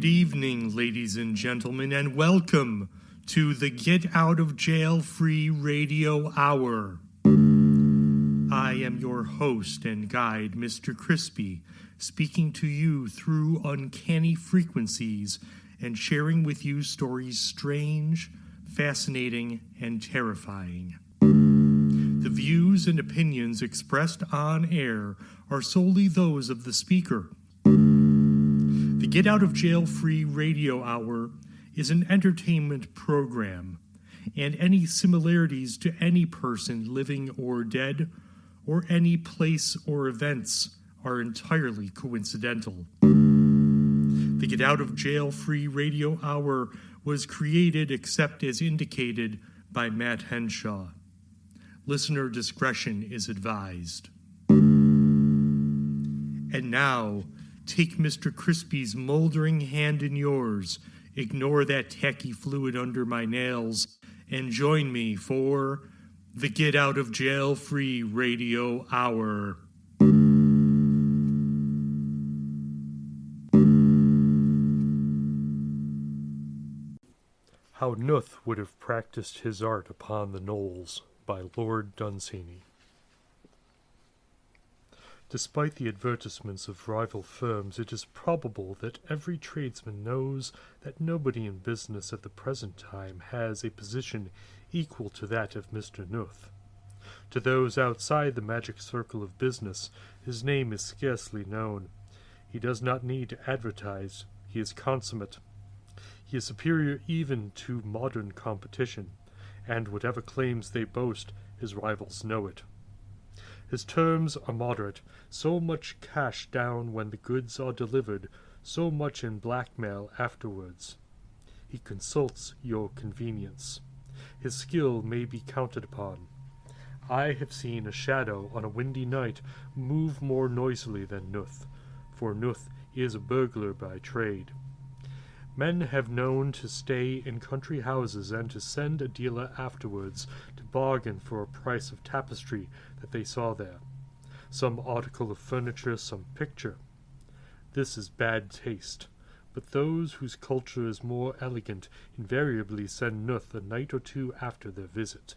Good evening, ladies and gentlemen, and welcome to the Get Out of Jail Free Radio Hour. I am your host and guide, Mr. Crispy, speaking to you through uncanny frequencies and sharing with you stories strange, fascinating, and terrifying. The views and opinions expressed on air are solely those of the speaker. The Get Out of Jail Free Radio Hour is an entertainment program, and any similarities to any person living or dead, or any place or events, are entirely coincidental. The Get Out of Jail Free Radio Hour was created except as indicated by Matt Henshaw. Listener discretion is advised. And now, take Mr. Crispy's moldering hand in yours, ignore that tacky fluid under my nails, and join me for the Get Out of Jail Free Radio Hour. How Nuth Would Have Practiced His Art Upon the Gnoles by Lord Dunsany. Despite the advertisements of rival firms, it is probable that every tradesman knows that nobody in business at the present time has a position equal to that of Mr. Nuth. To those outside the magic circle of business, his name is scarcely known. He does not need to advertise. He is consummate. He is superior even to modern competition, and whatever claims they boast, his rivals know it. His terms are moderate, so much cash down when the goods are delivered, so much in blackmail afterwards. He consults your convenience. His skill may be counted upon. I have seen a shadow on a windy night move more noisily than Nuth, for Nuth is a burglar by trade. Men have known to stay in country houses and to send a dealer afterwards to bargain for a price of tapestry that they saw there, some article of furniture, some picture. This is bad taste, but those whose culture is more elegant invariably send Nuth a night or two after their visit.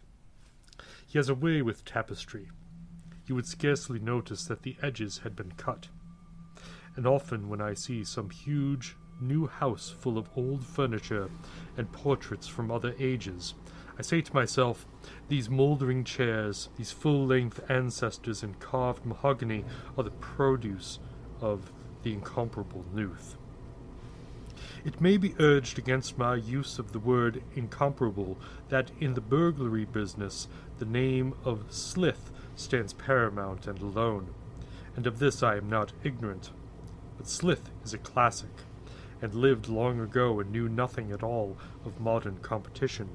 He has a way with tapestry. You would scarcely notice that the edges had been cut. And often when I see some huge new house full of old furniture and portraits from other ages, I say to myself, these mouldering chairs, these full-length ancestors in carved mahogany are the produce of the incomparable Nuth. It may be urged against my use of the word incomparable that in the burglary business the name of Slith stands paramount and alone, and of this I am not ignorant. But Slith is a classic, and lived long ago and knew nothing at all of modern competition,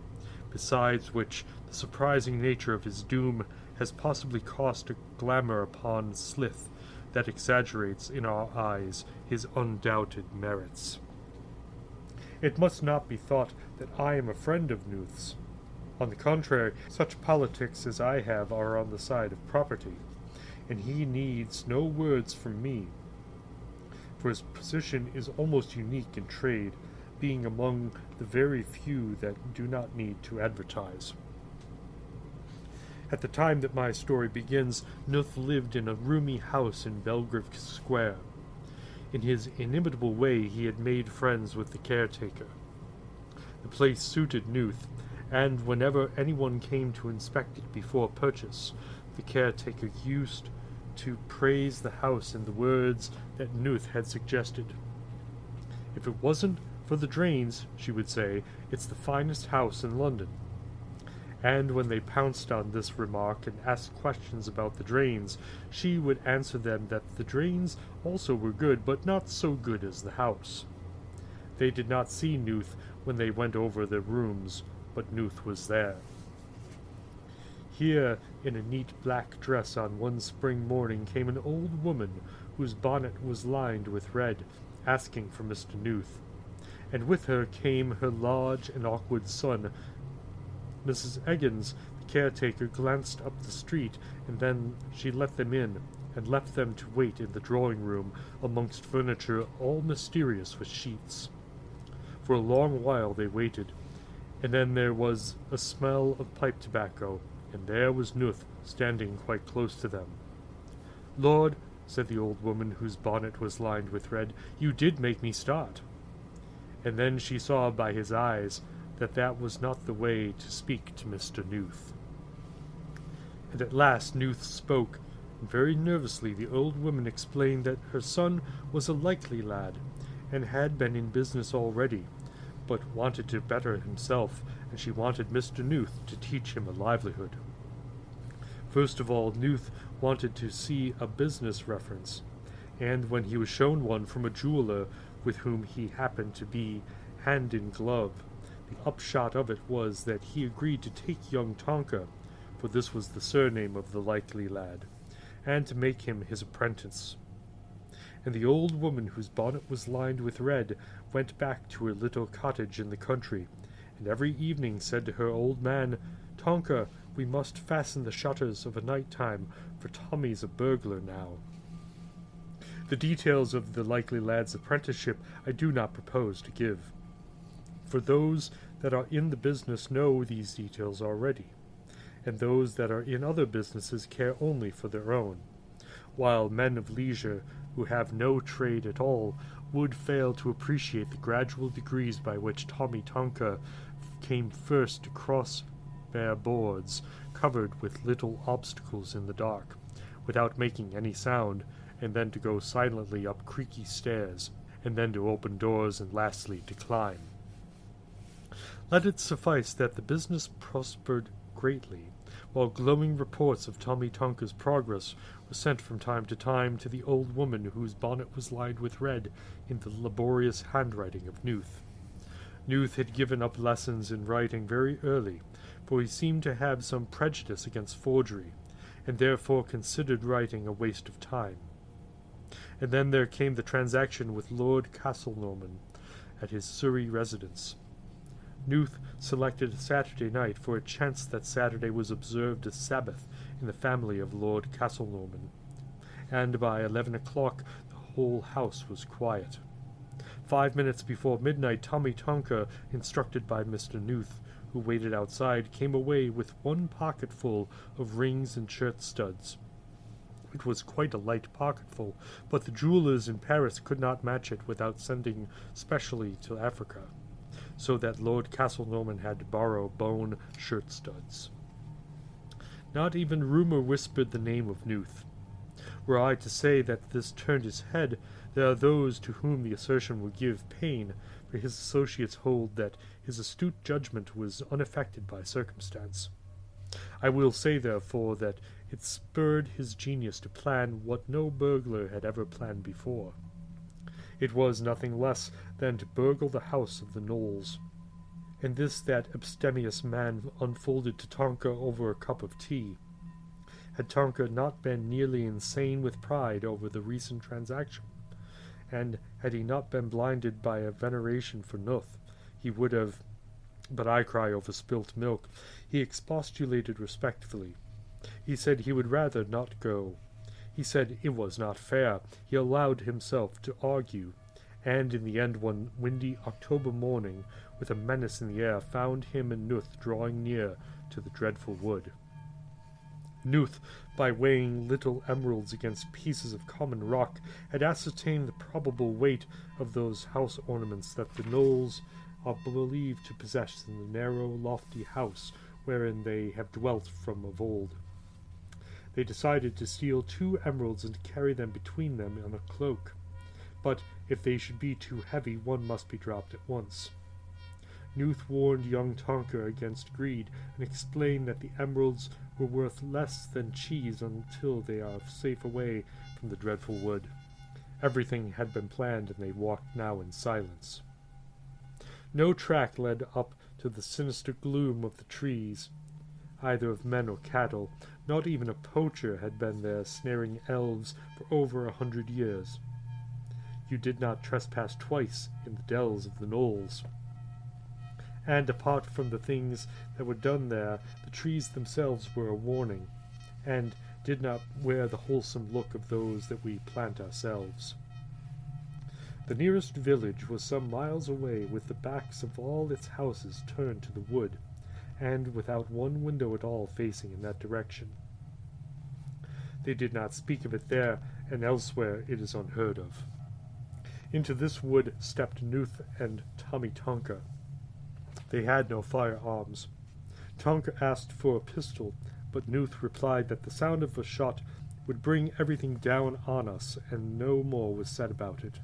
besides which the surprising nature of his doom has possibly cast a glamour upon Slith that exaggerates in our eyes his undoubted merits. It must not be thought that I am a friend of Nuth's. On the contrary, such politics as I have are on the side of property, and he needs no words from me, for his position is almost unique in trade, being among the very few that do not need to advertise. At the time that my story begins, Nuth lived in a roomy house in Belgrave Square. In his inimitable way he had made friends with the caretaker. The place suited Nuth, and whenever anyone came to inspect it before purchase, the caretaker used to praise the house in the words that Nuth had suggested. If it wasn't for the drains, she would say, it's the finest house in London. And when they pounced on this remark and asked questions about the drains, she would answer them that the drains also were good, but not so good as the house. They did not see Nuth when they went over their rooms, but Nuth was there. Here, in a neat black dress on one spring morning, came an old woman whose bonnet was lined with red, asking for Mr. Nuth, and with her came her large and awkward son. Mrs. Eggins, the caretaker, glanced up the street, and then she let them in, and left them to wait in the drawing-room, amongst furniture all mysterious with sheets. For a long while they waited, and then there was a smell of pipe tobacco, and there was Nuth standing quite close to them. "Lord," said the old woman, whose bonnet was lined with red, "you did make me start." And then she saw by his eyes that that was not the way to speak to Mr. Nuth. And at last Nuth spoke, and very nervously the old woman explained that her son was a likely lad, and had been in business already, but wanted to better himself, and she wanted Mr. Nuth to teach him a livelihood. First of all, Nuth wanted to see a business reference, and when he was shown one from a jeweler with whom he happened to be hand in glove, the upshot of it was that he agreed to take young Tonka, for this was the surname of the likely lad, and to make him his apprentice. And the old woman, whose bonnet was lined with red, went back to her little cottage in the country, and every evening said to her old man, "Tonka, we must fasten the shutters of a night time, for Tommy's a burglar now." The details of the likely lad's apprenticeship I do not propose to give, for those that are in the business know these details already, and those that are in other businesses care only for their own, while men of leisure who have no trade at all would fail to appreciate the gradual degrees by which Tommy Tonka came first to cross bare boards covered with little obstacles in the dark, without making any sound, and then to go silently up creaky stairs, and then to open doors, and lastly to climb. Let it suffice that the business prospered greatly, while glowing reports of Tommy Tonka's progress were sent from time to time to the old woman whose bonnet was lined with red in the laborious handwriting of Nuth. Nuth had given up lessons in writing very early, for he seemed to have some prejudice against forgery, and therefore considered writing a waste of time. And then there came the transaction with Lord Castlenorman at his Surrey residence. Nuth selected a Saturday night, for it chanced that Saturday was observed as Sabbath in the family of Lord Castlenorman, and by 11 o'clock the whole house was quiet. 5 minutes before midnight, Tommy Tonka, instructed by Mr. Nuth, who waited outside, came away with one pocketful of rings and shirt studs. It was quite a light pocketful, but the jewelers in Paris could not match it without sending specially to Africa, so that Lord Castlenorman had to borrow bone shirt studs. Not even rumour whispered the name of Nuth. Were I to say that this turned his head, there are those to whom the assertion would give pain, for his associates hold that his astute judgment was unaffected by circumstance. I will say, therefore, that it spurred his genius to plan what no burglar had ever planned before. It was nothing less than to burgle the house of the Gnoles, and this that abstemious man unfolded to Tonka over a cup of tea. Had Tonka not been nearly insane with pride over the recent transaction, and had he not been blinded by a veneration for Nuth, he would have, but I cry over spilt milk. He expostulated respectfully. He said he would rather not go. He said it was not fair. He allowed himself to argue, and in the end one windy October morning, with a menace in the air, found him and Nuth drawing near to the dreadful wood. Nuth, by weighing little emeralds against pieces of common rock, had ascertained the probable weight of those house ornaments that the Gnoles are believed to possess in the narrow, lofty house wherein they have dwelt from of old. They decided to steal 2 emeralds and to carry them between them on a cloak, but if they should be too heavy, one must be dropped at once. Nuth warned young Tonka against greed, and explained that the emeralds were worth less than cheese until they are safe away from the dreadful wood. Everything had been planned, and they walked now in silence. No track led up to the sinister gloom of the trees, either of men or cattle. Not even a poacher had been there, snaring elves for over 100 years. You did not trespass twice in the dells of the Gnoles. And apart from the things that were done there, the trees themselves were a warning, and did not wear the wholesome look of those that we plant ourselves. The nearest village was some miles away, with the backs of all its houses turned to the wood, and without one window at all facing in that direction. They did not speak of it there, and elsewhere it is unheard of. Into this wood stepped Nuth and Tommy Tonka. They had no firearms. Tonka asked for a pistol, but Nuth replied that the sound of a shot would bring everything down on us, and no more was said about it.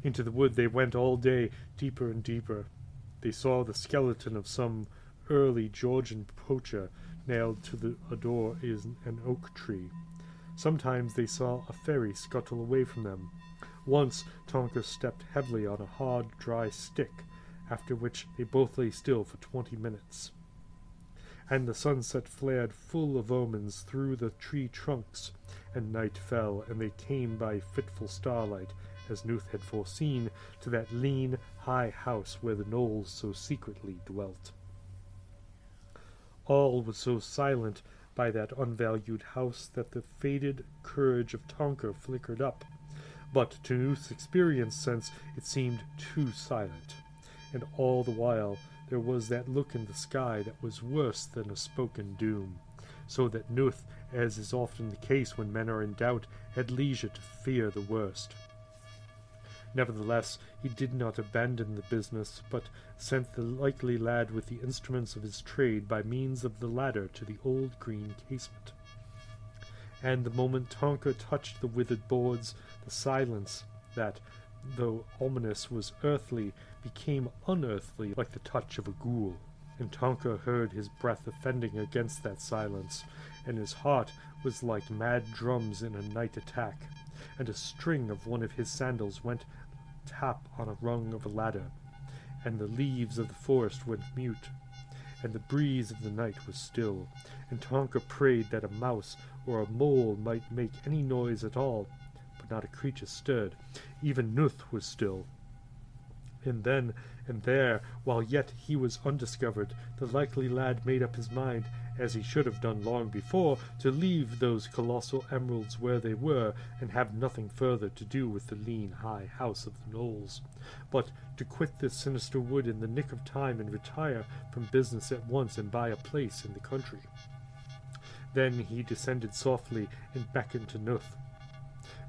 Into the wood they went all day, deeper and deeper. They saw the skeleton of some early Georgian poacher nailed to a door in an oak tree. Sometimes they saw a fairy scuttle away from them. Once Tonka stepped heavily on a hard, dry stick, after which they both lay still for 20 minutes. And the sunset flared full of omens through the tree trunks, and night fell, and they came by fitful starlight, as Nuth had foreseen, to that lean, high house where the Gnoles so secretly dwelt. All was so silent by that unvalued house that the faded courage of Tonka flickered up, but to Nuth's experienced sense it seemed too silent, and all the while there was that look in the sky that was worse than a spoken doom, so that Nuth, as is often the case when men are in doubt, had leisure to fear the worst. Nevertheless, he did not abandon the business, but sent the likely lad with the instruments of his trade by means of the ladder to the old green casement. And the moment Tonka touched the withered boards, the silence that, though ominous, was earthly, became unearthly like the touch of a ghoul, and Tonka heard his breath offending against that silence, and his heart was like mad drums in a night attack, and a string of one of his sandals went tap on a rung of a ladder, and the leaves of the forest went mute, and the breeze of the night was still, and Tonka prayed that a mouse or a mole might make any noise at all, but not a creature stirred. Even Nuth was still. And then and there, while yet he was undiscovered, the likely lad made up his mind, as he should have done long before, to leave those colossal emeralds where they were, and have nothing further to do with the lean, high house of the Gnoles, but to quit this sinister wood in the nick of time and retire from business at once and buy a place in the country. Then he descended softly and beckoned to Nuth.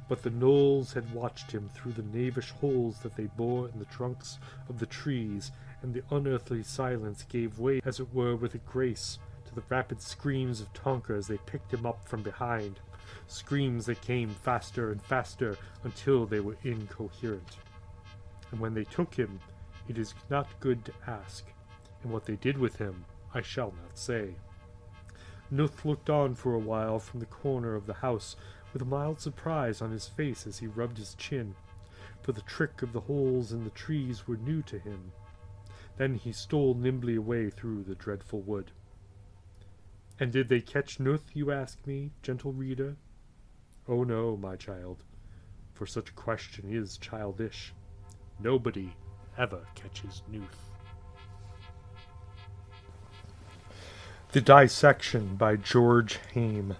But the Gnoles had watched him through the knavish holes that they bore in the trunks of the trees, and the unearthly silence gave way, as it were with a grace, to the rapid screams of Tonka as they picked him up from behind, screams that came faster and faster until they were incoherent. And when they took him, it is not good to ask, and what they did with him I shall not say. Nuth looked on for a while from the corner of the house, with a mild surprise on his face as he rubbed his chin, for the trick of the holes in the trees were new to him. Then he stole nimbly away through the dreadful wood. And did they catch Nuth, you ask me, gentle reader? Oh no, my child, for such a question is childish. Nobody ever catches Nuth. The Dissection by Georg Heym.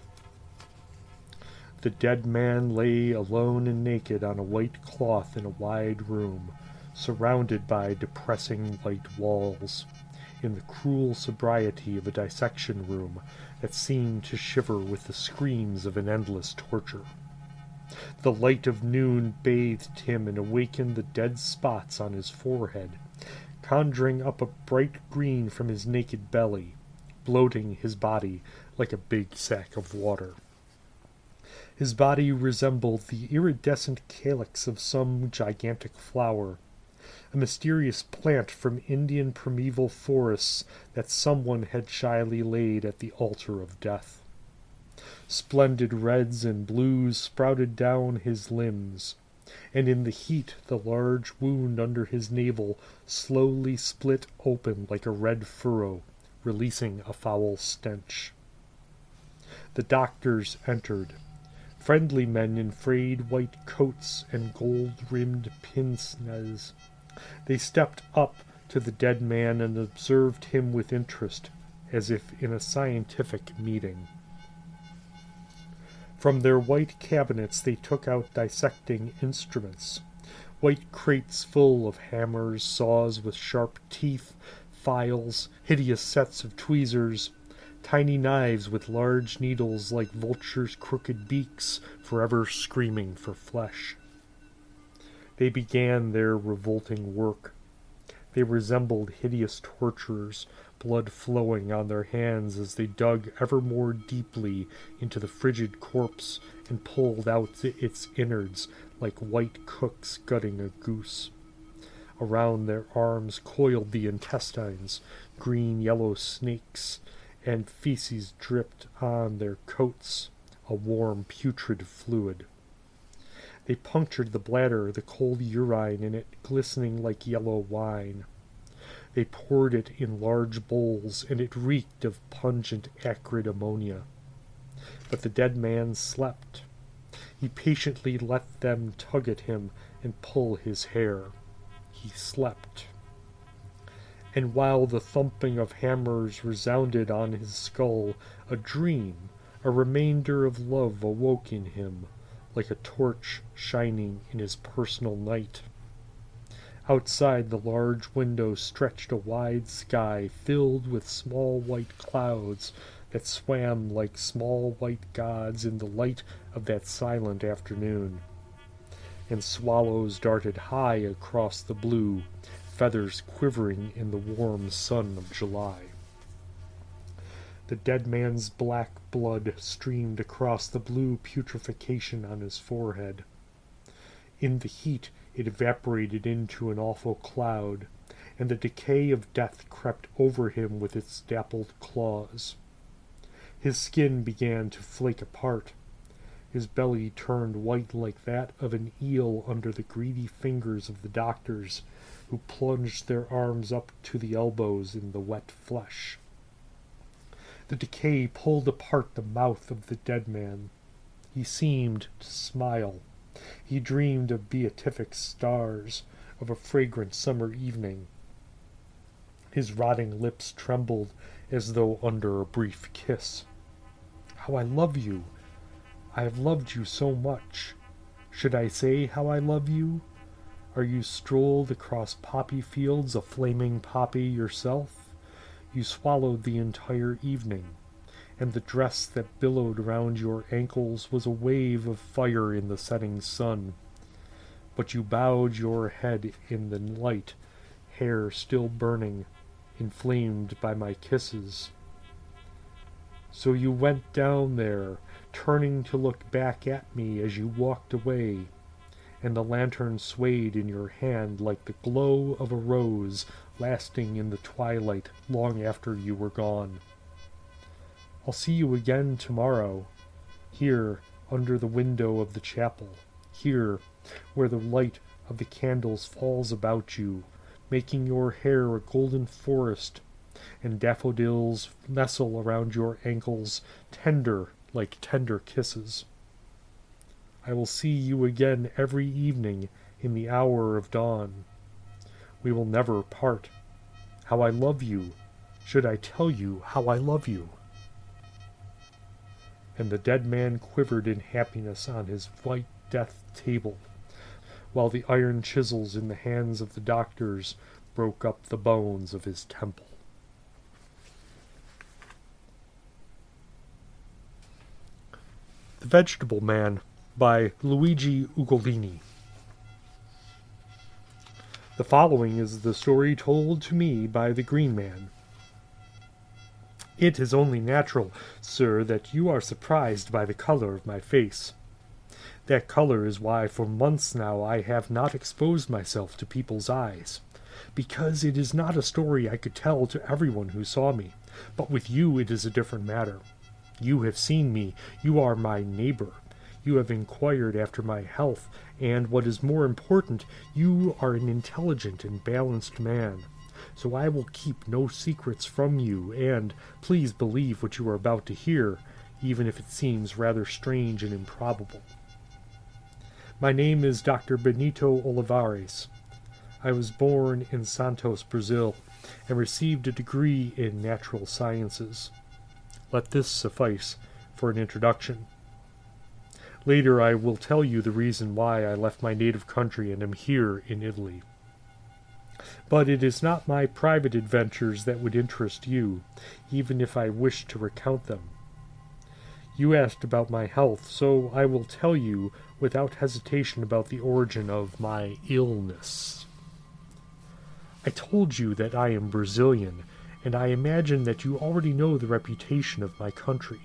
The dead man lay alone and naked on a white cloth in a wide room, surrounded by depressing white walls, in the cruel sobriety of a dissection room that seemed to shiver with the screams of an endless torture. The light of noon bathed him and awakened the dead spots on his forehead, conjuring up a bright green from his naked belly, bloating his body like a big sack of water. His body resembled the iridescent calyx of some gigantic flower, a mysterious plant from Indian primeval forests that someone had shyly laid at the altar of death. Splendid reds and blues sprouted down his limbs, and in the heat the large wound under his navel slowly split open like a red furrow, releasing a foul stench. The doctors entered, friendly men in frayed white coats and gold-rimmed pince-nez. They stepped up to the dead man and observed him with interest, as if in a scientific meeting. From their white cabinets they took out dissecting instruments, white crates full of hammers, saws with sharp teeth, files, hideous sets of tweezers, tiny knives with large needles like vultures' crooked beaks, forever screaming for flesh. They began their revolting work. They resembled hideous torturers, blood flowing on their hands as they dug ever more deeply into the frigid corpse and pulled out its innards like white cooks gutting a goose. Around their arms coiled the intestines, green-yellow snakes, and feces dripped on their coats, a warm, putrid fluid. They punctured the bladder, the cold urine in it glistening like yellow wine. They poured it in large bowls, and it reeked of pungent, acrid ammonia. But the dead man slept. He patiently let them tug at him and pull his hair. He slept. And while the thumping of hammers resounded on his skull, a dream, a remainder of love awoke in him, like a torch shining in his personal night. Outside the large window stretched a wide sky filled with small white clouds that swam like small white gods in the light of that silent afternoon. And swallows darted high across the blue, feathers quivering in the warm sun of July. The dead man's black blood streamed across the blue putrefaction on his forehead. In the heat it evaporated into an awful cloud, and the decay of death crept over him with its dappled claws. His skin began to flake apart. His belly turned white like that of an eel under the greedy fingers of the doctors, who plunged their arms up to the elbows in the wet flesh. The decay pulled apart the mouth of the dead man. He seemed to smile. He dreamed of beatific stars, of a fragrant summer evening. His rotting lips trembled as though under a brief kiss. "How I love you! I have loved you so much. Should I say how I love you? Are you strolled across poppy fields, a flaming poppy yourself? You swallowed the entire evening, and the dress that billowed round your ankles was a wave of fire in the setting sun. But you bowed your head in the light, hair still burning, inflamed by my kisses. So you went down there, turning to look back at me as you walked away, and the lantern swayed in your hand like the glow of a rose lasting in the twilight long after you were gone. I'll see you again tomorrow, here under the window of the chapel, here where the light of the candles falls about you, making your hair a golden forest, and daffodils nestle around your ankles, tender like tender kisses. I will see you again every evening in the hour of dawn. We will never part. How I love you! Should I tell you how I love you?" And the dead man quivered in happiness on his white death table, while the iron chisels in the hands of the doctors broke up the bones of his temple. The Vegetable Man by Luigi Ugolini. The following is the story told to me by the Green Man. It is only natural, sir, that you are surprised by the color of my face. That color is why for months now I have not exposed myself to people's eyes, because it is not a story I could tell to everyone who saw me, but with you it is a different matter. You have seen me, you are my neighbor. You have inquired after my health, and, what is more important, you are an intelligent and balanced man. So I will keep no secrets from you, and please believe what you are about to hear, even if it seems rather strange and improbable. My name is Dr. Benito Olivares. I was born in Santos, Brazil, and received a degree in natural sciences. Let this suffice for an introduction. Later I will tell you the reason why I left my native country and am here in Italy. But it is not my private adventures that would interest you, even if I wished to recount them. You asked about my health, so I will tell you without hesitation about the origin of my illness. I told you that I am Brazilian, and I imagine that you already know the reputation of my country.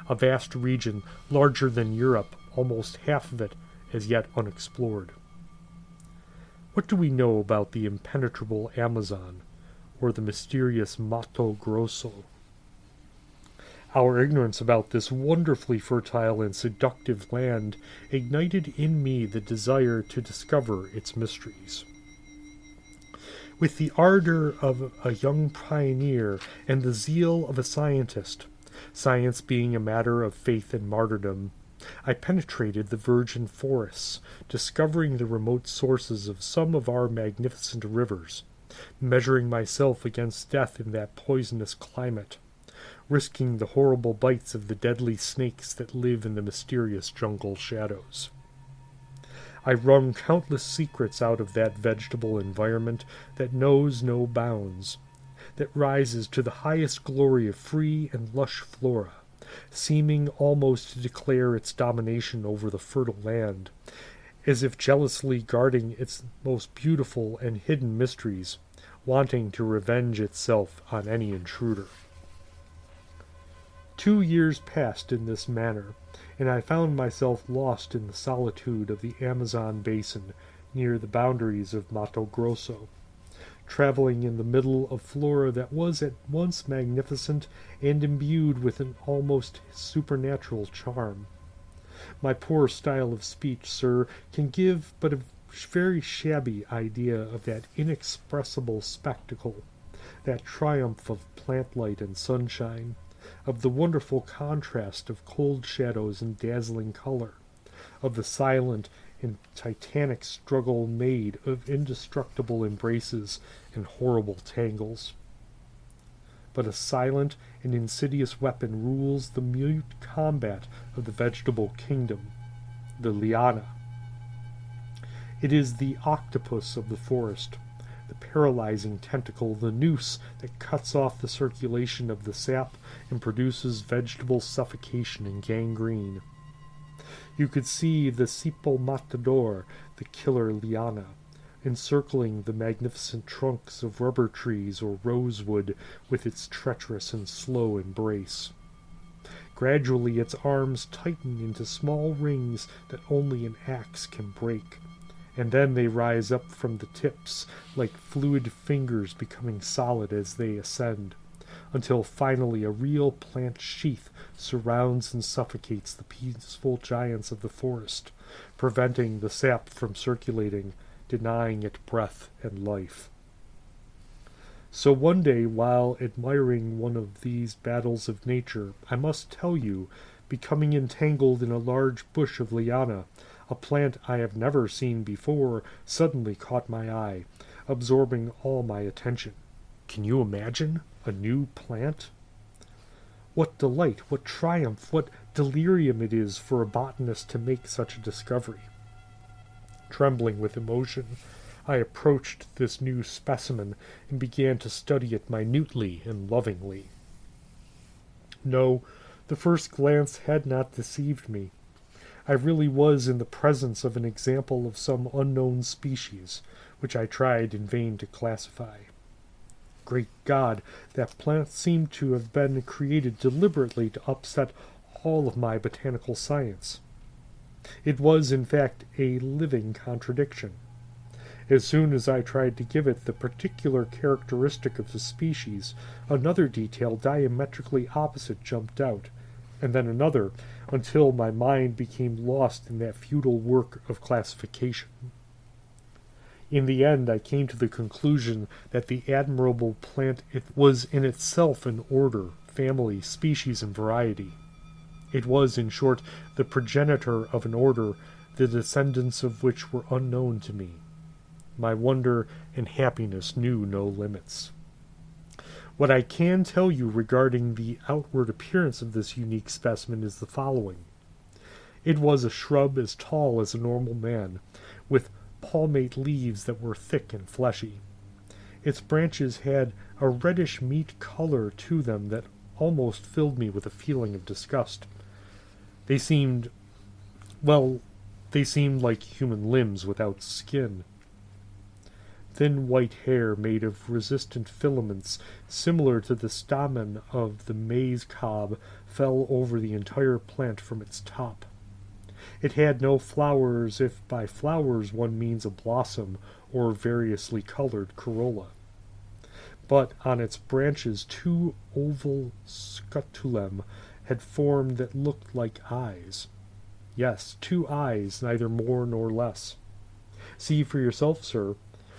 A vast region, larger than Europe, almost half of it as yet unexplored. What do we know about the impenetrable Amazon, or the mysterious Mato Grosso? Our ignorance about this wonderfully fertile and seductive land ignited in me the desire to discover its mysteries. With the ardor of a young pioneer and the zeal of a scientist, science being a matter of faith and martyrdom, I penetrated the virgin forests, discovering the remote sources of some of our magnificent rivers, measuring myself against death in that poisonous climate, risking the horrible bites of the deadly snakes that live in the mysterious jungle shadows. I wrung countless secrets out of that vegetable environment that knows no bounds, that rises to the highest glory of free and lush flora, seeming almost to declare its domination over the fertile land, as if jealously guarding its most beautiful and hidden mysteries, wanting to revenge itself on any intruder. 2 years passed in this manner, and I found myself lost in the solitude of the Amazon basin near the boundaries of Mato Grosso, traveling in the middle of flora that was at once magnificent and imbued with an almost supernatural charm. My poor style of speech, sir, can give but a very shabby idea of that inexpressible spectacle, that triumph of plant light and sunshine, of the wonderful contrast of cold shadows and dazzling color, of the silent and titanic struggle made of indestructible embraces and horrible tangles. But a silent and insidious weapon rules the mute combat of the vegetable kingdom, the liana. It is the octopus of the forest, the paralyzing tentacle, the noose that cuts off the circulation of the sap and produces vegetable suffocation and gangrene. You could see the cipo matador, the killer liana, encircling the magnificent trunks of rubber trees or rosewood with its treacherous and slow embrace. Gradually its arms tighten into small rings that only an axe can break, and then they rise up from the tips like fluid fingers becoming solid as they ascend, until finally a real plant sheath surrounds and suffocates the peaceful giants of the forest, preventing the sap from circulating, denying it breath and life. So one day, while admiring one of these battles of nature, I must tell you, becoming entangled in a large bush of liana, a plant I have never seen before suddenly caught my eye, absorbing all my attention. Can you imagine a new plant? What delight, what triumph, what delirium it is for a botanist to make such a discovery. Trembling with emotion, I approached this new specimen and began to study it minutely and lovingly. No, the first glance had not deceived me. I really was in the presence of an example of some unknown species, which I tried in vain to classify. Great God, that plant seemed to have been created deliberately to upset all of my botanical science. It was, in fact, a living contradiction. As soon as I tried to give it the particular characteristic of the species, another detail diametrically opposite jumped out, and then another, until my mind became lost in that futile work of classification. In the end, I came to the conclusion that the admirable plant was in itself an order, family, species, and variety. It was, in short, the progenitor of an order, the descendants of which were unknown to me. My wonder and happiness knew no limits. What I can tell you regarding the outward appearance of this unique specimen is the following. It was a shrub as tall as a normal man, with palmate leaves that were thick and fleshy. Its branches had a reddish meat color to them that almost filled me with a feeling of disgust. They seemed like human limbs without skin. Thin white hair made of resistant filaments similar to the stamen of the maize cob fell over the entire plant from its top. It had no flowers, if by flowers one means a blossom or variously colored corolla. But on its branches 2 oval scutulum had formed that looked like eyes. Yes, 2 eyes, neither more nor less. See for yourself, sir,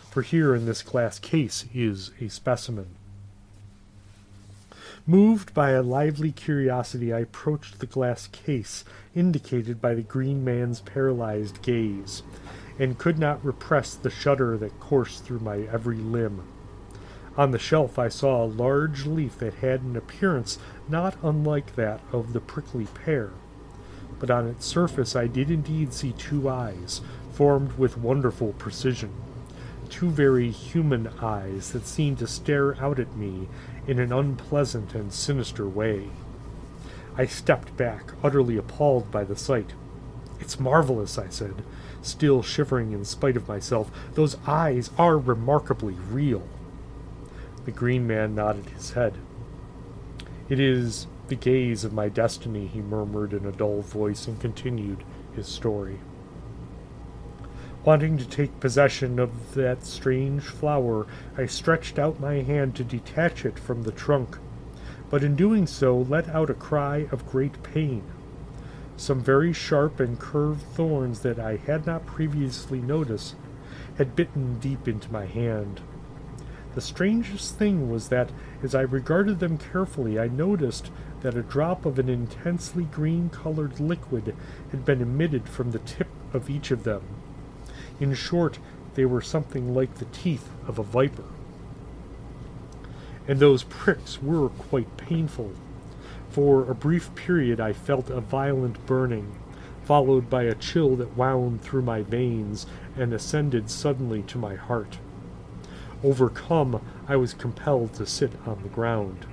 for here in this glass case is a specimen. Moved by a lively curiosity, I approached the glass case indicated by the green man's paralyzed gaze, and could not repress the shudder that coursed through my every limb. On the shelf I saw a large leaf that had an appearance not unlike that of the prickly pear, but on its surface I did indeed see 2 eyes, formed with wonderful precision. 2 very human eyes that seemed to stare out at me in an unpleasant and sinister way. I stepped back, utterly appalled by the sight. "It's marvelous," I said, still shivering in spite of myself. "Those eyes are remarkably real." The green man nodded his head. "It is the gaze of my destiny," he murmured in a dull voice, and continued his story. Wanting to take possession of that strange flower, I stretched out my hand to detach it from the trunk, but in doing so let out a cry of great pain. Some very sharp and curved thorns that I had not previously noticed had bitten deep into my hand. The strangest thing was that, as I regarded them carefully, I noticed that a drop of an intensely green-colored liquid had been emitted from the tip of each of them. In short, they were something like the teeth of a viper. And those pricks were quite painful. For a brief period I felt a violent burning, followed by a chill that wound through my veins and ascended suddenly to my heart. Overcome, I was compelled to sit on the ground.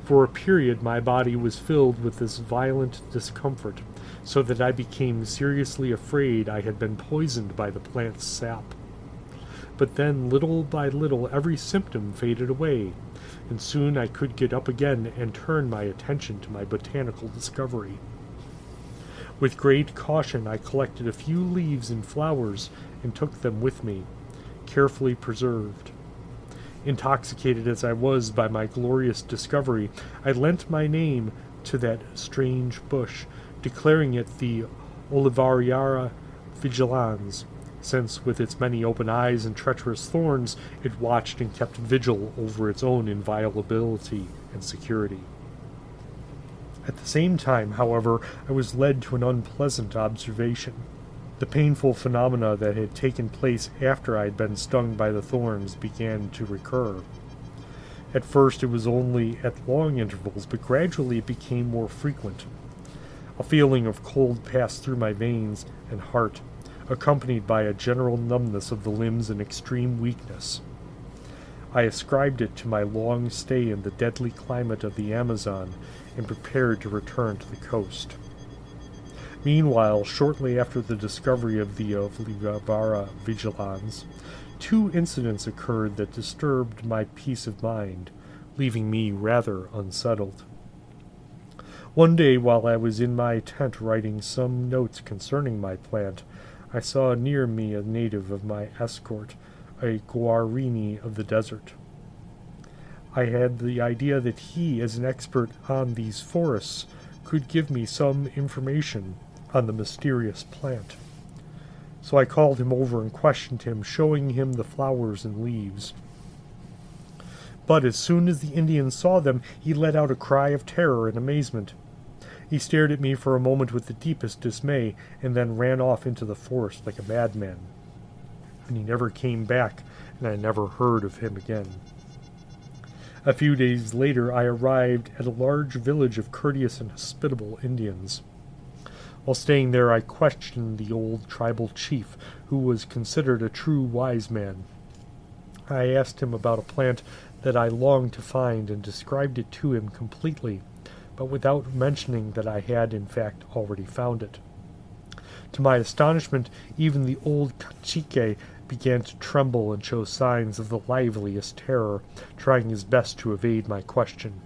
For a period my body was filled with this violent discomfort, so that I became seriously afraid I had been poisoned by the plant's sap. But then, little by little, every symptom faded away, and soon I could get up again and turn my attention to my botanical discovery. With great caution I collected a few leaves and flowers and took them with me, carefully preserved. Intoxicated as I was by my glorious discovery, I lent my name to that strange bush, declaring it the Olivaria vigilans, since with its many open eyes and treacherous thorns it watched and kept vigil over its own inviolability and security. At the same time, however, I was led to an unpleasant observation. The painful phenomena that had taken place after I had been stung by the thorns began to recur. At first it was only at long intervals, but gradually it became more frequent. A feeling of cold passed through my veins and heart, accompanied by a general numbness of the limbs and extreme weakness. I ascribed it to my long stay in the deadly climate of the Amazon and prepared to return to the coast. Meanwhile, shortly after the discovery of the Olivara vigilans, 2 incidents occurred that disturbed my peace of mind, leaving me rather unsettled. One day, while I was in my tent writing some notes concerning my plant, I saw near me a native of my escort, a Guarini of the desert. I had the idea that he, as an expert on these forests, could give me some information on the mysterious plant. So I called him over and questioned him, showing him the flowers and leaves. But as soon as the Indian saw them, he let out a cry of terror and amazement. He stared at me for a moment with the deepest dismay, and then ran off into the forest like a madman. And he never came back, and I never heard of him again. A few days later I arrived at a large village of courteous and hospitable Indians. While staying there, I questioned the old tribal chief, who was considered a true wise man. I asked him about a plant that I longed to find and described it to him completely, but without mentioning that I had in fact already found it. To my astonishment, even the old cacique began to tremble and show signs of the liveliest terror, trying his best to evade my question.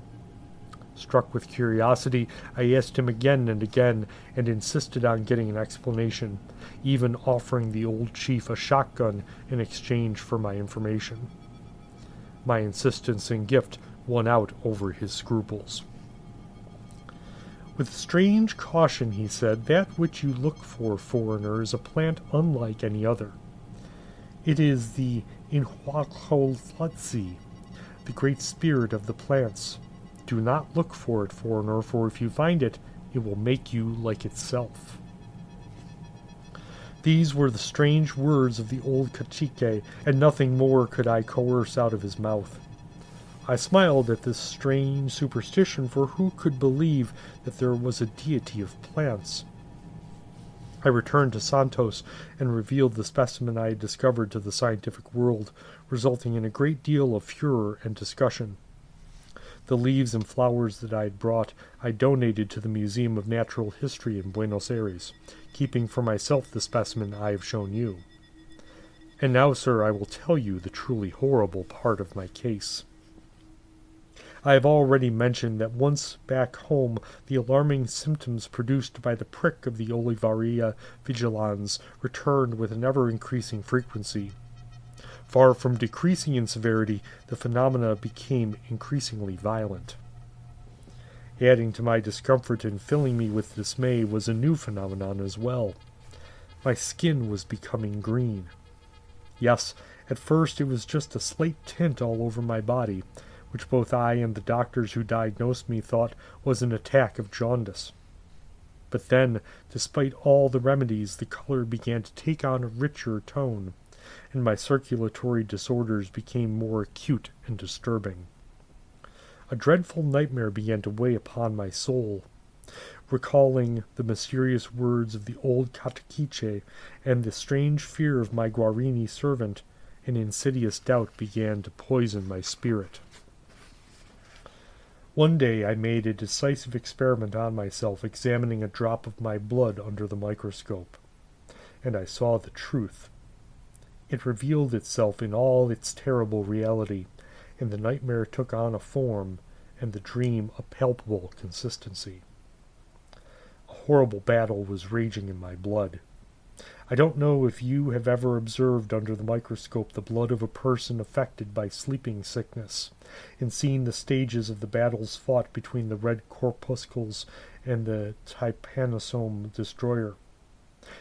Struck with curiosity, I asked him again and again, and insisted on getting an explanation, even offering the old chief a shotgun in exchange for my information. My insistence and gift won out over his scruples. With strange caution, he said, that which you look for, foreigner, is a plant unlike any other. It is the Inhuacolatzi, the great spirit of the plants. Do not look for it, foreigner, for if you find it, it will make you like itself. These were the strange words of the old cacique, and nothing more could I coerce out of his mouth. I smiled at this strange superstition, for who could believe that there was a deity of plants? I returned to Santos and revealed the specimen I had discovered to the scientific world, resulting in a great deal of furor and discussion. The leaves and flowers that I had brought I donated to the Museum of Natural History in Buenos Aires, keeping for myself the specimen I have shown you. And now, sir, I will tell you the truly horrible part of my case. I have already mentioned that once back home the alarming symptoms produced by the prick of the Olivaria vigilans returned with an ever-increasing frequency. Far from decreasing in severity, the phenomena became increasingly violent. Adding to my discomfort and filling me with dismay was a new phenomenon as well. My skin was becoming green. Yes, at first it was just a slate tint all over my body, which both I and the doctors who diagnosed me thought was an attack of jaundice. But then, despite all the remedies, the color began to take on a richer tone, and my circulatory disorders became more acute and disturbing. A dreadful nightmare began to weigh upon my soul, recalling the mysterious words of the old catequiche and the strange fear of my Guarini servant. An insidious doubt began to poison my spirit. One day I made a decisive experiment on myself, examining a drop of my blood under the microscope, and I saw the truth. It revealed itself in all its terrible reality, and the nightmare took on a form, and the dream a palpable consistency. A horrible battle was raging in my blood. I don't know if you have ever observed under the microscope the blood of a person affected by sleeping sickness, and seen the stages of the battles fought between the red corpuscles and the trypanosome destroyer.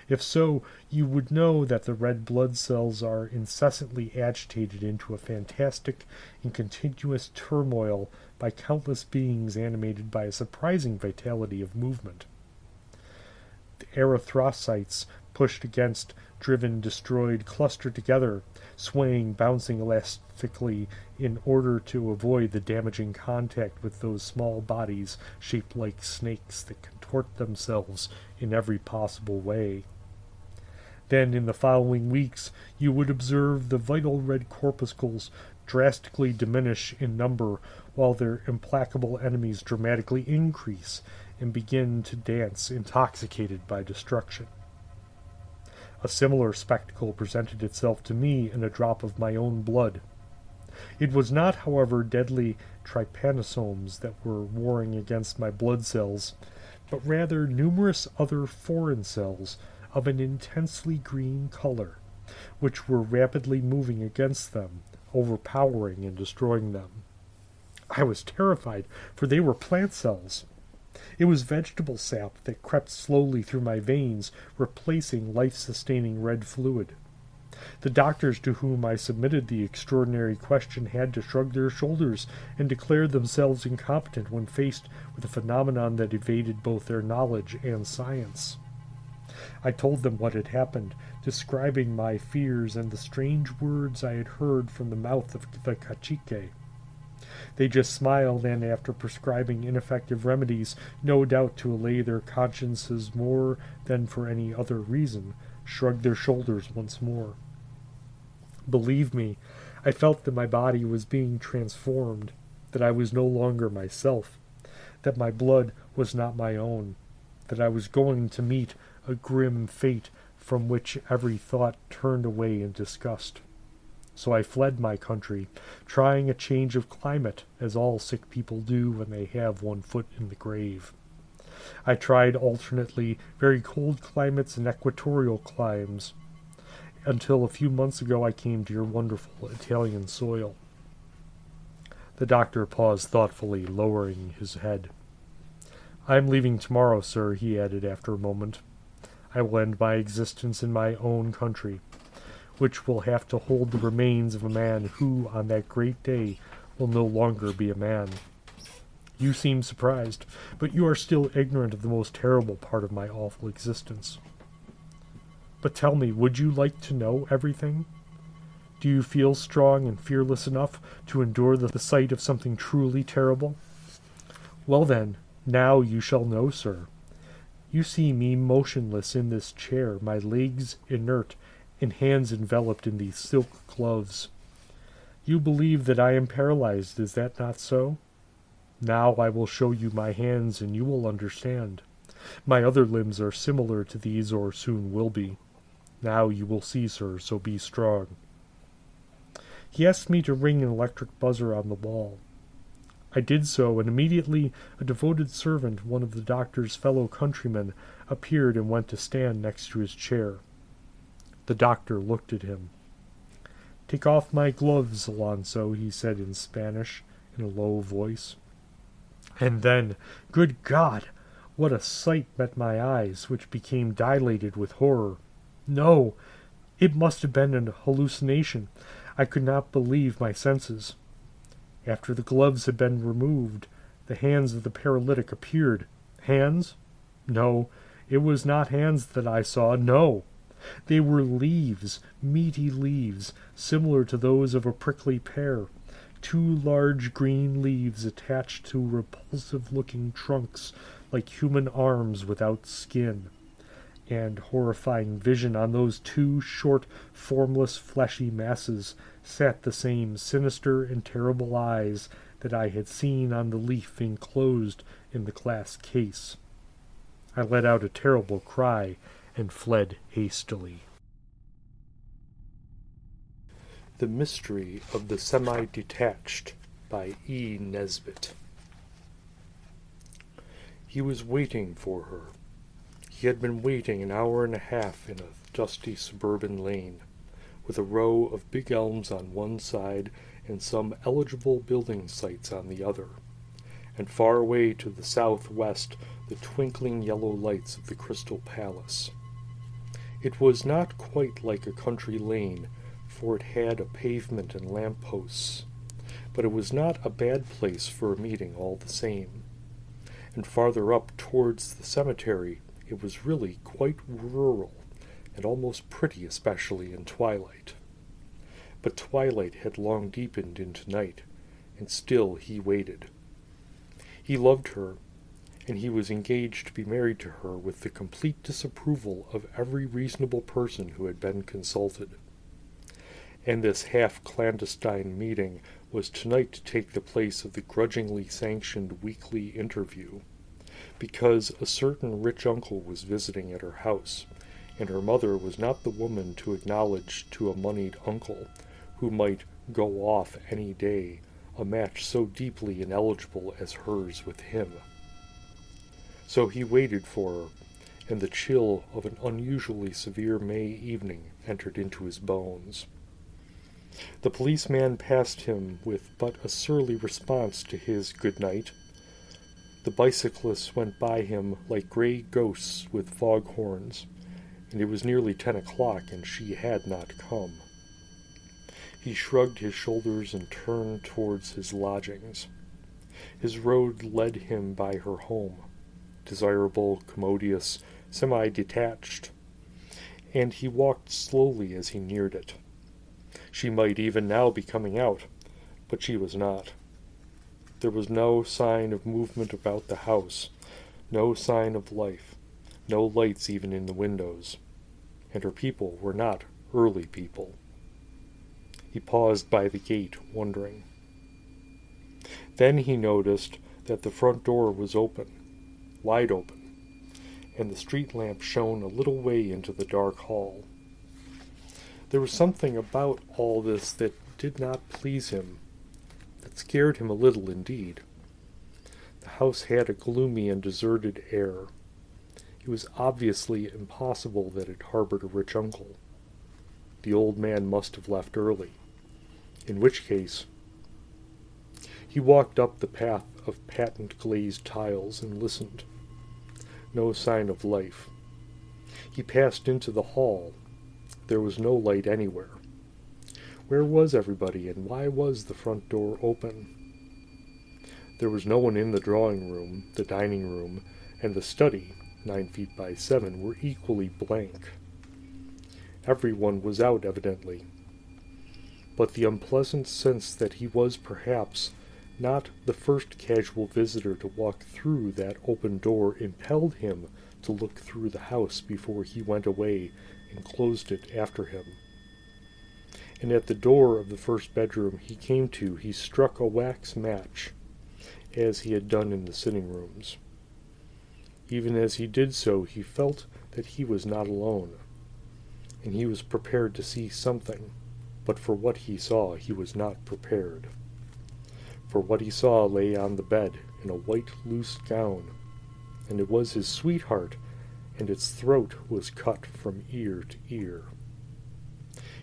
If so, you would know that the red blood cells are incessantly agitated into a fantastic and continuous turmoil by countless beings animated by a surprising vitality of movement. The erythrocytes, pushed against, driven, destroyed, clustered together, swaying, bouncing elastically in order to avoid the damaging contact with those small bodies shaped like snakes that contort themselves in every possible way. Then, in the following weeks, you would observe the vital red corpuscles drastically diminish in number, while their implacable enemies dramatically increase and begin to dance, intoxicated by destruction. A similar spectacle presented itself to me in a drop of my own blood. It was not, however, deadly trypanosomes that were warring against my blood cells, but rather numerous other foreign cells of an intensely green color, which were rapidly moving against them, overpowering and destroying them. I was terrified, for they were plant cells. It was vegetable sap that crept slowly through my veins, replacing life-sustaining red fluid. The doctors to whom I submitted the extraordinary question had to shrug their shoulders and declare themselves incompetent when faced with a phenomenon that evaded both their knowledge and science. I told them what had happened, describing my fears and the strange words I had heard from the mouth of the cacique. They just smiled and, after prescribing ineffective remedies, no doubt to allay their consciences more than for any other reason, shrugged their shoulders once more. Believe me, I felt that my body was being transformed, that I was no longer myself, that my blood was not my own, that I was going to meet a grim fate from which every thought turned away in disgust. So I fled my country, trying a change of climate, as all sick people do when they have one foot in the grave. I tried alternately very cold climates and equatorial climes, until a few months ago I came to your wonderful Italian soil. The doctor paused thoughtfully, lowering his head. I am leaving tomorrow, sir, he added after a moment. I will end my existence in my own country, which will have to hold the remains of a man who, on that great day, will no longer be a man. You seem surprised, but you are still ignorant of the most terrible part of my awful existence. But tell me, would you like to know everything? Do you feel strong and fearless enough to endure the sight of something truly terrible? Well then, now you shall know, sir. You see me motionless in this chair, my legs inert, and hands enveloped in these silk gloves. You believe that I am paralyzed, is that not so? Now I will show you my hands, and you will understand. My other limbs are similar to these, or soon will be. Now you will see, sir, so be strong. He asked me to ring an electric buzzer on the wall. I did so, and immediately a devoted servant, one of the doctor's fellow countrymen, appeared and went to stand next to his chair. The doctor looked at him. "Take off my gloves, Alonso," he said in Spanish, in a low voice. And then, good God, what a sight met my eyes, which became dilated with horror. No, it must have been an hallucination. I could not believe my senses. After the gloves had been removed, the hands of the paralytic appeared. Hands? No, it was not hands that I saw, no. They were leaves, meaty leaves, similar to those of a prickly pear, 2 large green leaves attached to repulsive-looking trunks like human arms without skin. And horrifying vision, on those 2 short, formless, fleshy masses sat the same sinister and terrible eyes that I had seen on the leaf enclosed in the glass case. I let out a terrible cry and fled hastily. The Mystery of the Semi-Detached by E. Nesbit. He was waiting for her. He had been waiting an hour and a half in a dusty suburban lane, with a row of big elms on one side and some eligible building sites on the other, and far away to the southwest the twinkling yellow lights of the Crystal Palace. It was not quite like a country lane, for it had a pavement and lamp-posts, but it was not a bad place for a meeting all the same. And farther up towards the cemetery it was really quite rural, and almost pretty, especially in twilight. But twilight had long deepened into night, and still he waited. He loved her, and he was engaged to be married to her with the complete disapproval of every reasonable person who had been consulted. And this half-clandestine meeting was tonight to take the place of the grudgingly sanctioned weekly interview, because a certain rich uncle was visiting at her house, and her mother was not the woman to acknowledge to a moneyed uncle, who might go off any day, a match so deeply ineligible as hers with him. So he waited for her, and the chill of an unusually severe May evening entered into his bones. The policeman passed him with but a surly response to his good night. The bicyclists went by him like gray ghosts with foghorns, and it was nearly 10 o'clock, and she had not come. He shrugged his shoulders and turned towards his lodgings. His road led him by her home, desirable, commodious, semi-detached, and he walked slowly as he neared it. She might even now be coming out, but she was not. There was no sign of movement about the house, no sign of life, no lights even in the windows, and her people were not early people. He paused by the gate, wondering. Then he noticed that the front door was open, wide open, and the street lamp shone a little way into the dark hall. There was something about all this that did not please him, that scared him a little indeed. The house had a gloomy and deserted air. It was obviously impossible that it harbored a rich uncle. The old man must have left early, in which case... He walked up the path of patent glazed tiles and listened. No sign of life. He passed into the hall. There was no light anywhere. Where was everybody, and why was the front door open? There was no one in the drawing room, the dining room, and the study, 9 feet by 7, were equally blank. Everyone was out, evidently. But the unpleasant sense that he was perhaps not the first casual visitor to walk through that open door impelled him to look through the house before he went away and closed it after him. And at the door of the first bedroom he came to, he struck a wax match, as he had done in the sitting rooms. Even as he did so, he felt that he was not alone, and he was prepared to see something, but for what he saw he was not prepared. For what he saw lay on the bed in a white loose gown, and it was his sweetheart, and its throat was cut from ear to ear.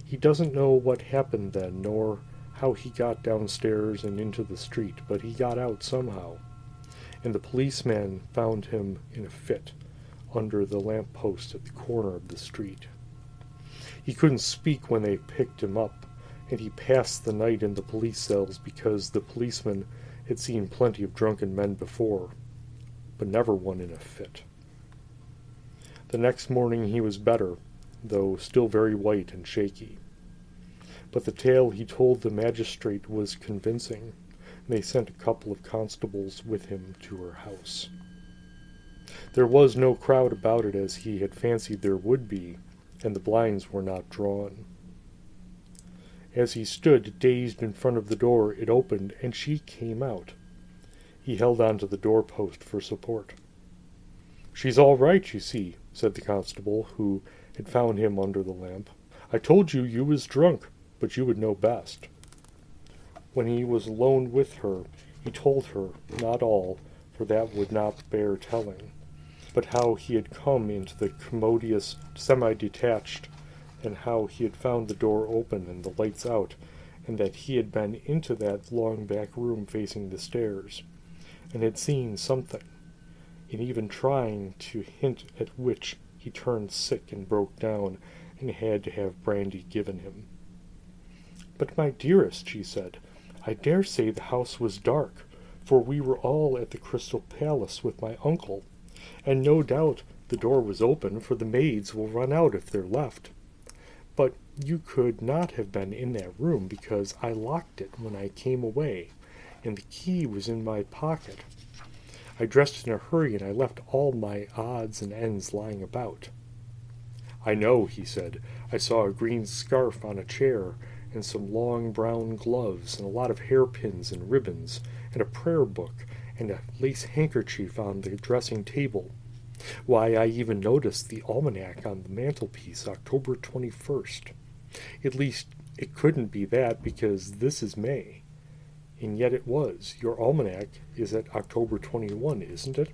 He doesn't know what happened then, nor how he got downstairs and into the street, but he got out somehow, and the policeman found him in a fit under the lamp-post at the corner of the street. He couldn't speak when they picked him up, and he passed the night in the police cells because the policeman had seen plenty of drunken men before, but never one in a fit. The next morning he was better, though still very white and shaky. But the tale he told the magistrate was convincing, and they sent a couple of constables with him to her house. There was no crowd about it as he had fancied there would be, and the blinds were not drawn. As he stood dazed in front of the door, it opened, and she came out. He held on to the doorpost for support. "She's all right, you see," said the constable, who had found him under the lamp. "I told you you was drunk, but you would know best." When he was alone with her, he told her, not all, for that would not bear telling, but how he had come into the commodious semi-detached, and how he had found the door open and the lights out, and that he had been into that long back room facing the stairs, and had seen something, in even trying to hint at which he turned sick and broke down, and had to have brandy given him. "But, my dearest," she said, "I dare say the house was dark, for we were all at the Crystal Palace with my uncle, and no doubt the door was open, for the maids will run out if they're left. But you could not have been in that room, because I locked it when I came away, and the key was in my pocket. I dressed in a hurry, and I left all my odds and ends lying about." "I know," he said. "I saw a green scarf on a chair, and some long brown gloves, and a lot of hairpins and ribbons, and a prayer book, and a lace handkerchief on the dressing table. Why, I even noticed the almanac on the mantelpiece, October 21st. At least, it couldn't be that, because this is May. And yet it was. Your almanac is at October 21, isn't it?"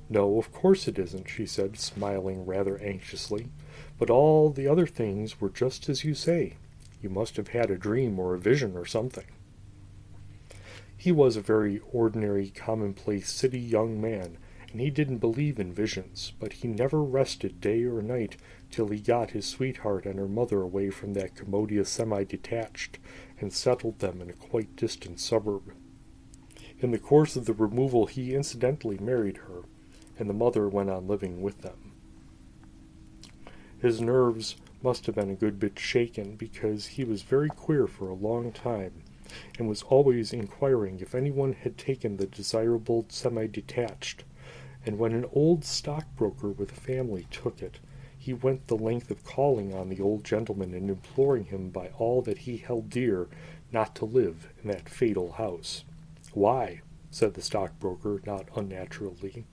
"No, of course it isn't," she said, smiling rather anxiously. "But all the other things were just as you say. You must have had a dream or a vision or something." He was a very ordinary, commonplace city young man, and he didn't believe in visions, but he never rested day or night till he got his sweetheart and her mother away from that commodious semi-detached, and settled them in a quite distant suburb. In the course of the removal he incidentally married her, and the mother went on living with them. His nerves must have been a good bit shaken, because he was very queer for a long time, and was always inquiring if anyone had taken the desirable semi-detached, and when an old stockbroker with a family took it, he went the length of calling on the old gentleman and imploring him by all that he held dear not to live in that fatal house. "Why?" said the stockbroker, not unnaturally.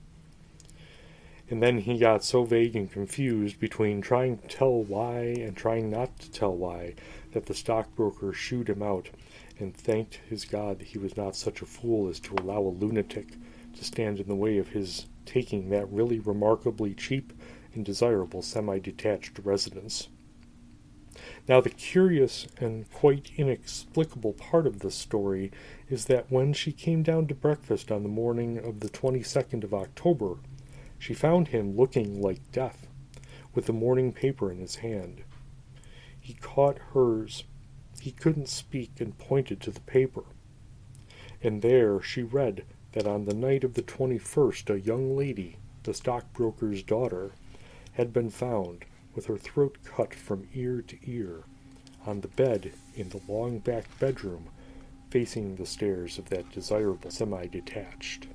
And then he got so vague and confused between trying to tell why and trying not to tell why that the stockbroker shooed him out and thanked his God that he was not such a fool as to allow a lunatic to stand in the way of his taking that really remarkably cheap and desirable semi-detached residence. Now, the curious and quite inexplicable part of this story is that when she came down to breakfast on the morning of the 22nd of October, she found him looking like death, with the morning paper in his hand. He caught hers. He couldn't speak and pointed to the paper. And there she read that on the night of the 21st a young lady, the stockbroker's daughter, had been found, with her throat cut from ear to ear, on the bed in the long back bedroom facing the stairs of that desirable semi-detached.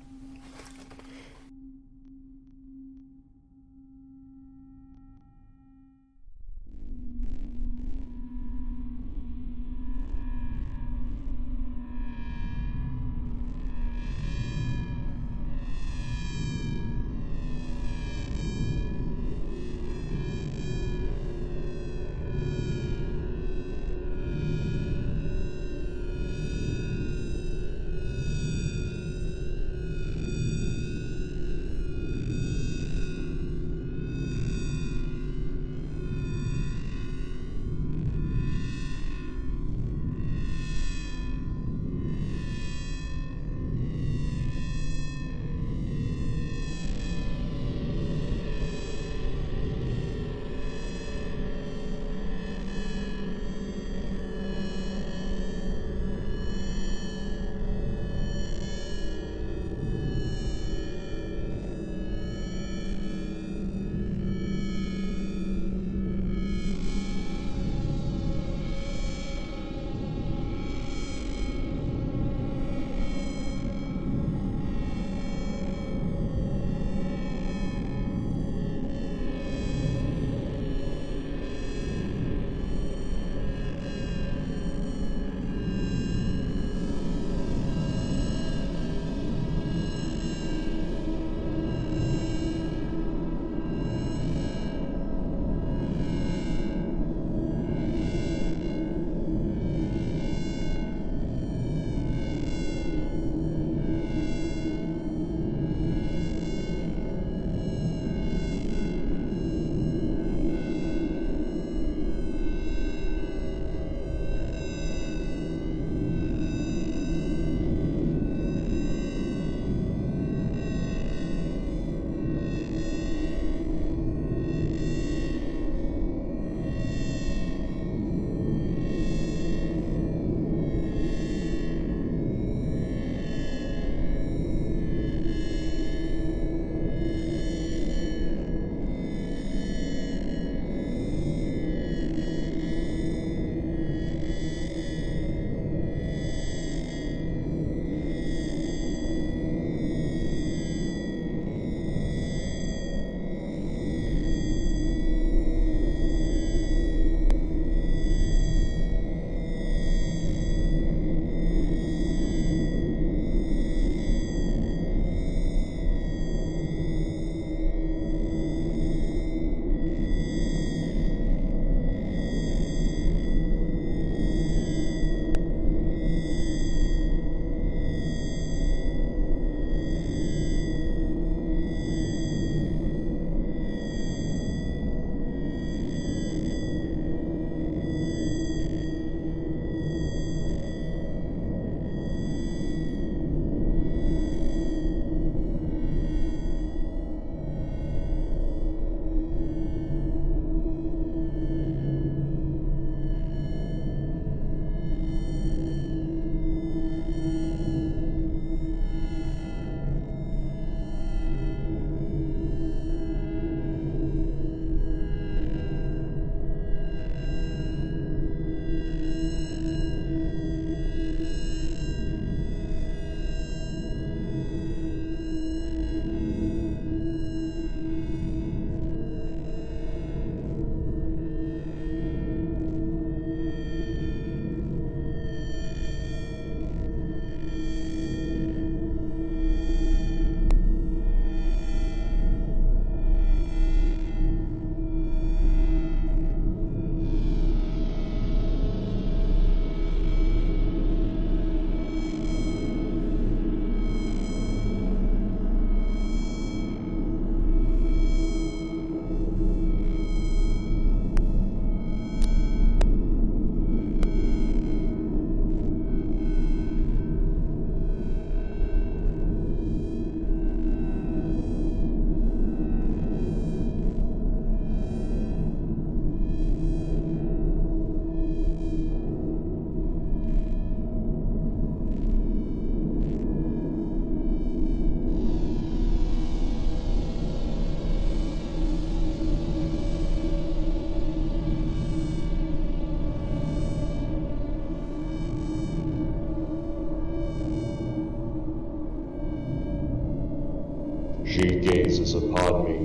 upon me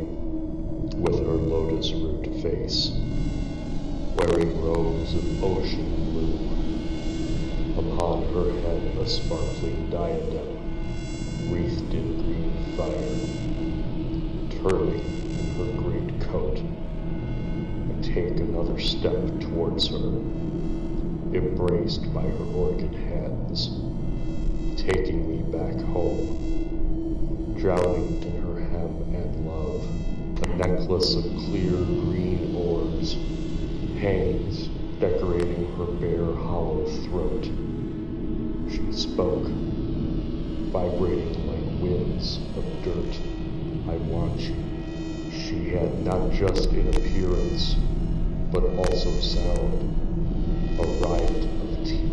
with her lotus root face, wearing robes of ocean blue. Upon her head a sparkling diadem, wreathed in green fire. Turning in her great coat, I take another step towards her, embraced by her orchid hands, taking me back home, drowning in her hem and love. A necklace of clear green orbs hangs, decorating her bare hollow throat. She spoke, vibrating like winds of dirt. I want you. She had not just in appearance, but also sound, a riot of teeth.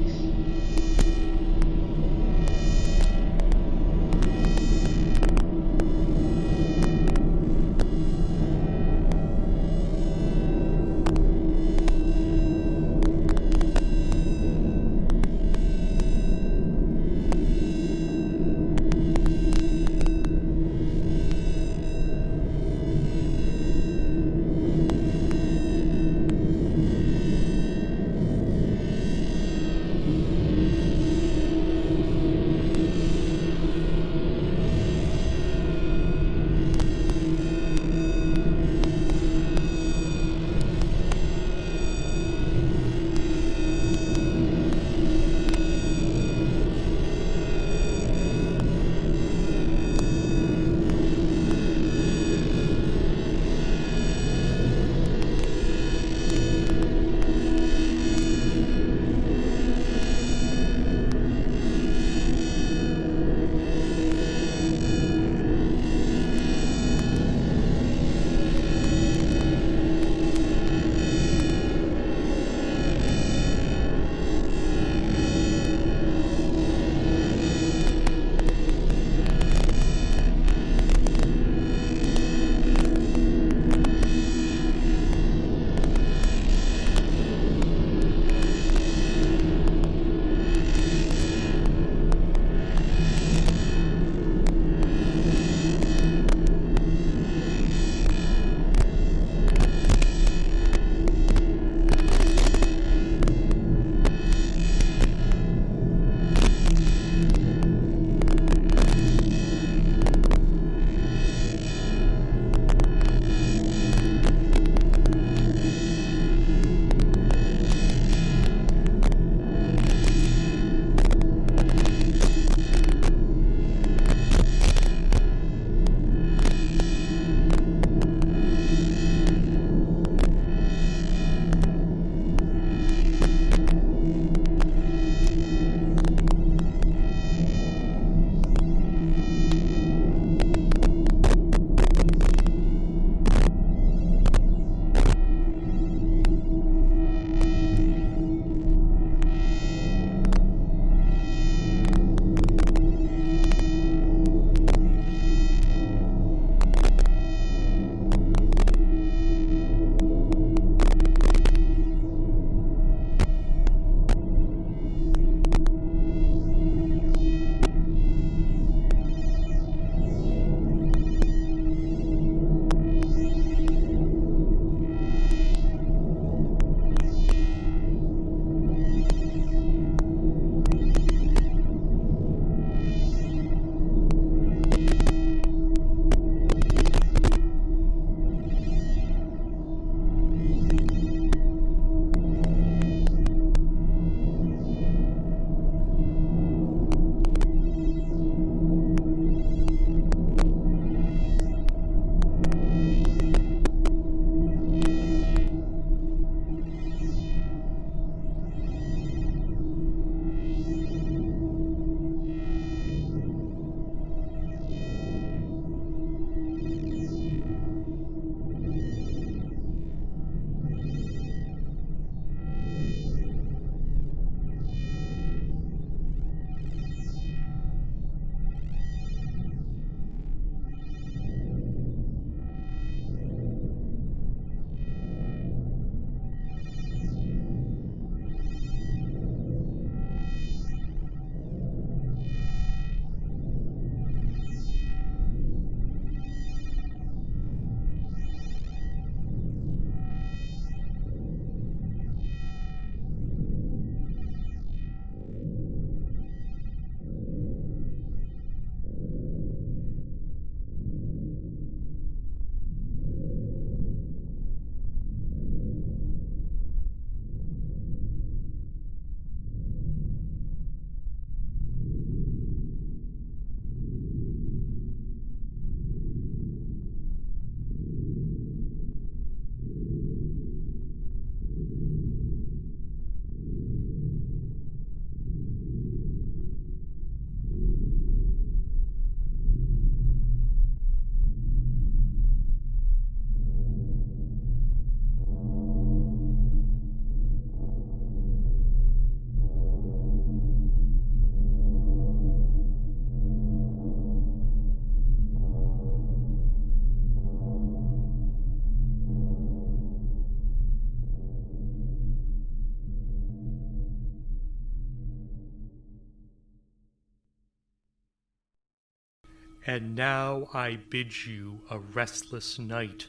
And now I bid you a restless night.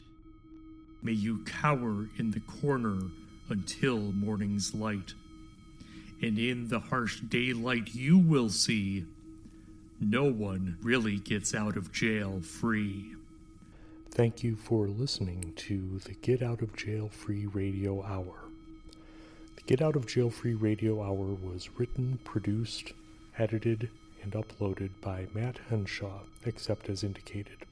May you cower in the corner until morning's light. And in the harsh daylight you will see no one really gets out of jail free. Thank you for listening to the Get Out of Jail Free Radio Hour. The Get Out of Jail Free Radio Hour was written, produced, edited, and uploaded by Matt Henshaw, except as indicated.